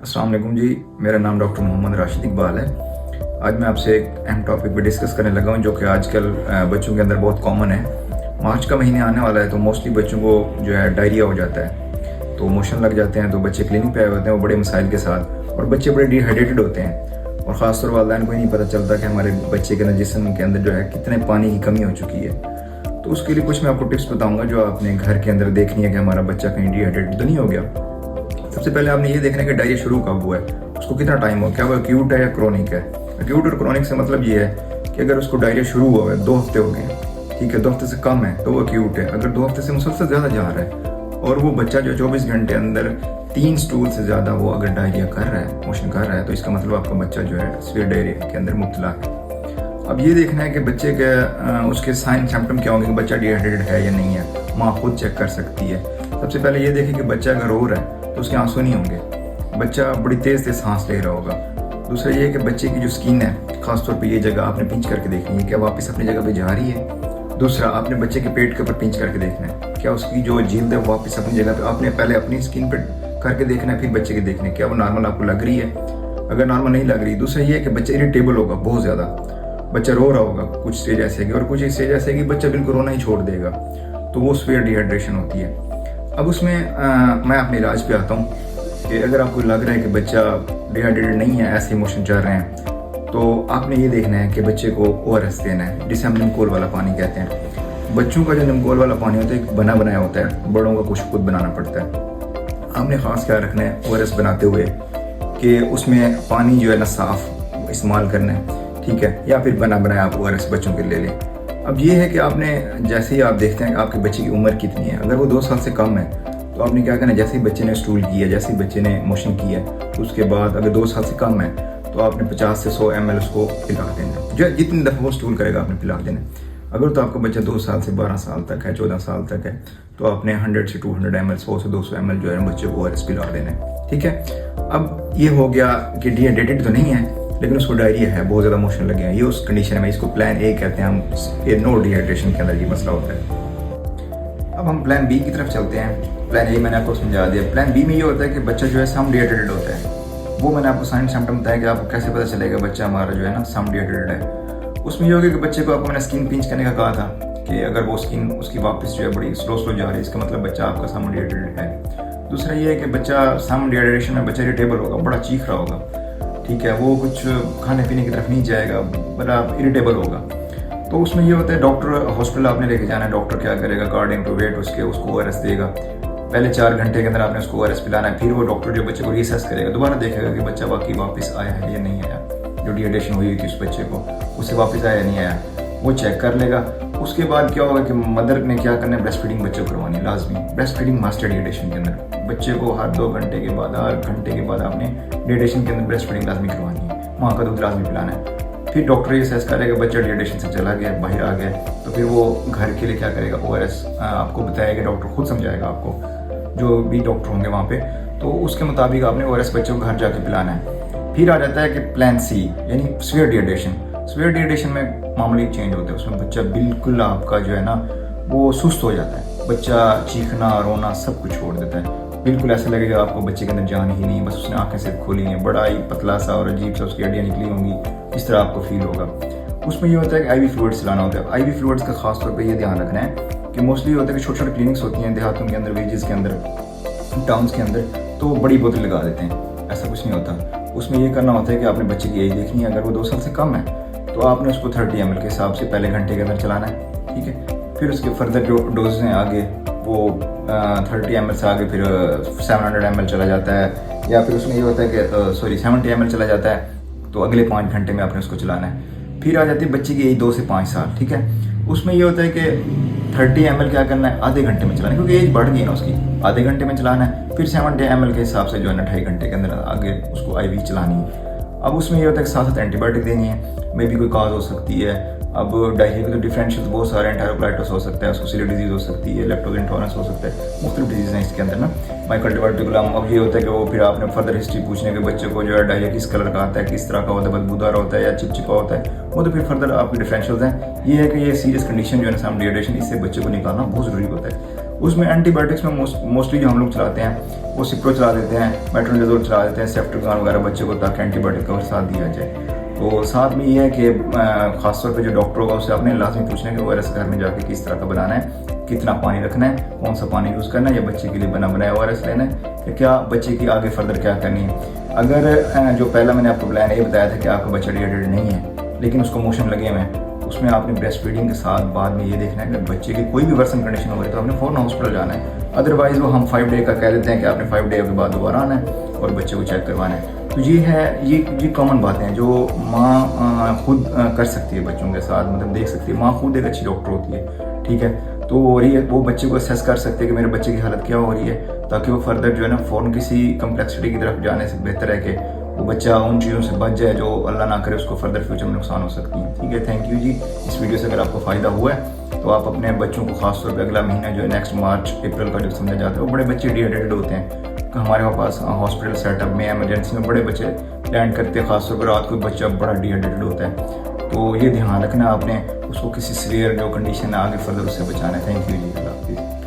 अस्सलाम वालेकुम जी। मेरा नाम डॉक्टर मोहम्मद राशिद इकबाल है। आज मैं आपसे एक अहम टॉपिक पे डिस्कस करने लगा हूँ जो कि आजकल बच्चों के अंदर बहुत कॉमन है। मार्च का महीने आने वाला है तो मोस्टली बच्चों को जो है डायरिया हो जाता है, तो मोशन लग जाते हैं, तो बच्चे क्लिनिक पे आए होते हैं वो बड़े मसाइल के साथ, और बच्चे बड़े डिहाइड्रेटेड होते हैं और ख़ासतौर वालिदैन को ही नहीं पता चलता कि हमारे बच्चे के अंदर जिस्म के अंदर जो है कितने पानी की कमी हो चुकी है। तो उसके लिए कुछ मैं आपको टिप्स बताऊँगा जो आपने घर के अंदर देखनी है कि हमारा बच्चा कहीं डिहाइड्रेटेड तो नहीं हो गया। सबसे पहले आपने ये देखना है कि डायरिया शुरू कब हुआ है, उसको कितना टाइम हो, क्या वो एक्यूट है या क्रोनिक है। एक्यूट और क्रोनिक से मतलब ये है कि अगर उसको डायरिया शुरू हुआ है 2 हफ्ते हो गए, ठीक है, 2 हफ्ते से कम है तो वो एक्यूट है। अगर 2 हफ्ते से मुसलसल ज़्यादा जा रहा है और वो बच्चा जो 24 घंटे अंदर 3 स्टूल से ज़्यादा वो अगर डायरिया कर रहा है, मोशन कर रहा है, तो इसका मतलब आपका बच्चा जो है सीवियर डायरिया के अंदर मुब्तला है। अब ये देखना है कि बच्चे के उसके साइन सिम्टम क्या होंगे कि बच्चा डिहाइड्रेटेड है या नहीं है। माँ खुद चेक कर सकती है। सबसे पहले ये देखें कि बच्चा अगर रो रहा है तो उसके आंसू नहीं होंगे, बच्चा बड़ी तेज़ तेज़ सांस ले रहा होगा। दूसरा ये है कि बच्चे की जो स्किन है, खासतौर पे ये जगह आपने पिंच करके देखनी है, क्या वापस अपनी जगह पे जा रही है। दूसरा आपने बच्चे के पेट के ऊपर पिंच करके देखना है, क्या उसकी जो जिल्द है वापस अपनी जगह पे, आपने पहले अपनी स्किन पे करके देखना है, फिर बच्चे के देखना है क्या वो नॉर्मल आपको लग रही है। अगर नॉर्मल नहीं लग रही, दूसरा ये है कि बच्चा इरिटेबल होगा बहुत ज़्यादा, बच्चा रो रहा होगा, कुछ स्टेज ऐसे है और कुछ स्टेज ऐसे है कि बच्चा बिल्कुल रोना ही छोड़ देगा, तो वो सीवियर डिहाइड्रेशन होती है। अब उसमें मैं अपने इलाज पे आता हूँ कि अगर आपको लग रहा है कि बच्चा डिहाइड्रेटेड नहीं है, ऐसे इमोशन चल रहे हैं, तो आपने ये देखना है कि बच्चे को ORS देना है, जिसे हम नमकोल वाला पानी कहते हैं। बच्चों का जो नमकोल वाला पानी होता है एक बना बनाया होता है, बड़ों का कुछ खुद बनाना पड़ता है। आपने ख़ास ख्याल रखना है ORS बनाते हुए कि उसमें पानी जो है ना साफ़ इस्तेमाल करना है, ठीक है, या फिर बना बनाया आप ORS बच्चों के ले लें। अब ये है कि आपने जैसे ही आप देखते हैं कि आपके बच्चे की उम्र कितनी है, अगर वो 2 साल से कम है तो आपने क्या करना है, जैसे ही बच्चे ने स्टूल किया, जैसे ही बच्चे ने मोशन किया, तो उसके बाद अगर 2 साल से कम है तो आपने 50 से 100 ml उसको पिला देना, जो जितनी दफ़ा वो स्टूल करेगा आपने पिला देना। अगर तो आपका बच्चा 2 साल से 12 साल तक है, 14 साल तक है, तो आपने 100 से 200 ml, 100 से 200 ml जो है बच्चे को ORS पिला देना है, ठीक है। अब ये हो गया कि डिहाइड्रेटेड तो नहीं है लेकिन उसको डायरिया है, बहुत ज़्यादा मोशन लगे हैं, ये उस कंडीशन में इसको प्लान A कहते हैं हम, ये नो डिहाइड्रेशन के अंदर ये मसला होता है। अब हम प्लान B की तरफ चलते हैं। प्लान A मैंने आपको समझा दिया। प्लान B में ये होता है कि बच्चा जो है सम डिहाइड्रेटेड होता है, वो मैंने आपको साइन सिम्टम बताया कि आपको कैसे पता चलेगा बच्चा हमारा जो है ना सम डिहाइड्रेटेड है। उसमें ये होगा कि बच्चे को आपको मैंने स्किन पिंच करने का कहा था कि अगर वो स्किन उसकी वापस जो है बड़ी स्लो जा रही है, इसका मतलब बच्चा आपका सम डिहाइड्रेटेड है। दूसरा ये है कि बच्चा सम डिहाइड्रेशन में बच्चा इरिटेबल होगा, बड़ा चीख रहा होगा, ठीक है, वो कुछ खाने पीने की तरफ नहीं जाएगा, बड़ा इरिटेबल होगा। तो उसमें ये होता है डॉक्टर हॉस्पिटल आपने लेके जाना है, डॉक्टर क्या करेगा अकॉर्डिंग टू वेट उसके उसको ORS देगा। पहले 4 घंटे के अंदर आपने उसको ORS पिलाना है, फिर वो डॉक्टर जो बच्चे को रीअसेस करेगा, दोबारा देखेगा कि बच्चा बाकी वापस आया है या नहीं आया, जो डिहाइड्रेशन हुई थी उस बच्चे को उससे वापस आया या नहीं आया, वो चेक कर लेगा। उसके बाद क्या होगा कि मदर ने क्या करना है, ब्रेस्ट फीडिंग बच्चे को करवानी है लाजमी। ब्रेस्ट फीडिंग मस्ट है डिहाइड्रेशन के अंदर, बच्चे को हर 2 घंटे के बाद, हर घंटे के बाद आपने डिहाइड्रेशन के अंदर ब्रेस्ट फीडिंग लाजमी करवानी है, माँ का दूध लाजमी पिलाना है। फिर डॉक्टर ये असेस करेगा बच्चा डिहाइड्रेशन से चला गया, बाहर आ गया, तो फिर वो घर के लिए क्या करेगा, ORS आपको बताएगा, डॉक्टर खुद समझाएगा आपको, जो भी डॉक्टर होंगे वहाँ पे, तो उसके मुताबिक आपने ORS बच्चे को घर जाके पिलाना है। फिर आ जाता है कि प्लान C यानी सीवियर डिहाइड्रेशन। सीवियर डिहाइड्रेशन में मामूली चेंज होता है, उसमें बच्चा बिल्कुल आपका जो है ना वो सुस्त हो जाता है, बच्चा चीखना रोना सब कुछ छोड़ देता है, बिल्कुल ऐसा लगेगा आपको बच्चे के अंदर जान ही नहीं, बस उसने आंखें सिर्फ खोली हैं, बड़ा ही पतला सा और अजीब सा उसकी हड्डियाँ निकली होंगी, इस तरह आपको फील होगा। उसमें ये होता है कि IV फ्लूइड्स लाना होता है। IV फ्लूइड्स का खास तौर पे ये ध्यान रखना है कि मोस्टली होता है कि छोटे छोटे क्लिनिक्स होती हैं देहातों के अंदर, विलेजेस के अंदर, टाउन्स के अंदर, तो बड़ी बोतल लगा देते हैं, ऐसा कुछ नहीं होता। उसमें ये करना होता है कि आपने बच्चे की एज देखनी है, अगर वो 2 साल से कम है तो आपने उसको 30 ml के हिसाब से पहले घंटे के अंदर चलाना है, ठीक है। फिर उसके फर्दर जो डोज हैं आगे वो 30 ml से आगे फिर 700 ml चला जाता है, या फिर उसमें ये होता है कि 70 ml चला जाता है, तो अगले 5 घंटे में आपने उसको चलाना है। फिर आ जाती है बच्चे की एज 2 से 5 साल, ठीक है। उसमें ये होता है कि 30 ml क्या करना है, आधे घंटे में चलाना है, क्योंकि एज बढ़ गई है ना उसकी, आधे घंटे में चलाना है। फिर 70 ml के हिसाब से जो है ना 2.5 घंटे के अंदर आगे उसको IV चलानी है। अब उसमें ये होता है कि साथ साथ एंटीबायोटिक देनी है, मे भी कोई काज हो सकती है। अब डायरिया के तो डिफरेंशियल बहुत सारे, एंटेरोकोलाइटिस हो सकता है, उसको सिली डिजीज हो सकती है, लैक्टोज इंटॉलरेंस हो सकता है, मुख्तलिफ डिजीज हैं इसके अंदर ना, माइकल डिवर्टिकुलम। अब ये होता है कि वो फिर आपने फर्दर हिस्ट्री पूछने के बच्चे को जो है डायरिया किस कलर का आता है, किस तरह का होता है, बदबूदार होता है या चिपचिपा होता है, वो तो फिर फर्दर आपके डिफरेंशियल्स हैं। ये है कि ये सीरियस कंडीशन जो है ना सम डिहाइड्रेशन, इससे बच्चे को निकालना बहुत ज़रूरी होता है। उसमें एंटीबायोटिक्स में मोस्टली जो हम लोग चलाते हैं वो सिप्रो चला देते हैं, मेट्रोनिडाजोल चला देते हैं, सेफ्ट्रिक्सान वगैरह बच्चे को, ताकि एंटीबायोटिक का साथ दिया जाए। तो साथ में ये है कि खासतौर पे जो डॉक्टर होगा उससे आपने लाजमी पूछना है कि ORS घर में जाके किस तरह का बनाना है, कितना पानी रखना है, कौन सा पानी यूज़ करना है, या बच्चे के लिए बना बनाया ORS लेना है, या क्या बच्चे की आगे फर्दर क्या करनी है। अगर जो पहला मैंने आपको प्लान ये बताया था कि आपका बच्चा डिहाइड्रेटेड नहीं है लेकिन उसको मोशन लगे हुए हैं, उसमें आपने ब्रेस्ट फीडिंग के साथ बाद में ये देखना है कि बच्चे की कोई भी वर्सन कंडीशन हो रही है तो आपने फ़ौरन हॉस्पिटल जाना है। अदरवाइज वो हम 5 डे का कह देते हैं कि आपने 5 डे के बाद दोबारा आना है और बच्चे को चेक करवाना है। तो ये है, ये कॉमन बातें हैं जो माँ खुद कर सकती है बच्चों के साथ, मतलब देख सकती है। माँ खुद एक अच्छी डॉक्टर होती है, ठीक है। तो वो बच्चे को असेस कर सकते हैं कि मेरे बच्चे की हालत क्या हो रही है, ताकि वो फर्दर जो है ना फ़ौरन किसी कम्प्लेक्सिटी की तरफ जाने से बेहतर है कि वो बच्चा उन चीज़ों से बच जाए जो अल्लाह ना करे उसको फर्दर फ्यूचर में नुकसान हो सकती है। ठीक है, थैंक यू जी। इस वीडियो से अगर आपको फ़ायदा हुआ है तो आप अपने बच्चों को खासतौर पर अगला महीना जो है नेक्स्ट मार्च अप्रैल का जो समझा जाता है, वो बड़े बच्चे डिहाइड्रेटेड होते हैं, हमारे पास हॉस्पिटल सेटअप में एमरजेंसी में बड़े बच्चे लैंड करते हैं, खासतौर पर रात को बच्चा बड़ा डिहाइड्रेटेड होता है। तो ये ध्यान रखना आपने, उसको किसी सीवियर जो कंडीशन है आगे फर्दर उससे बचाना है। थैंक यू जी, अल्लाह हाफिज़।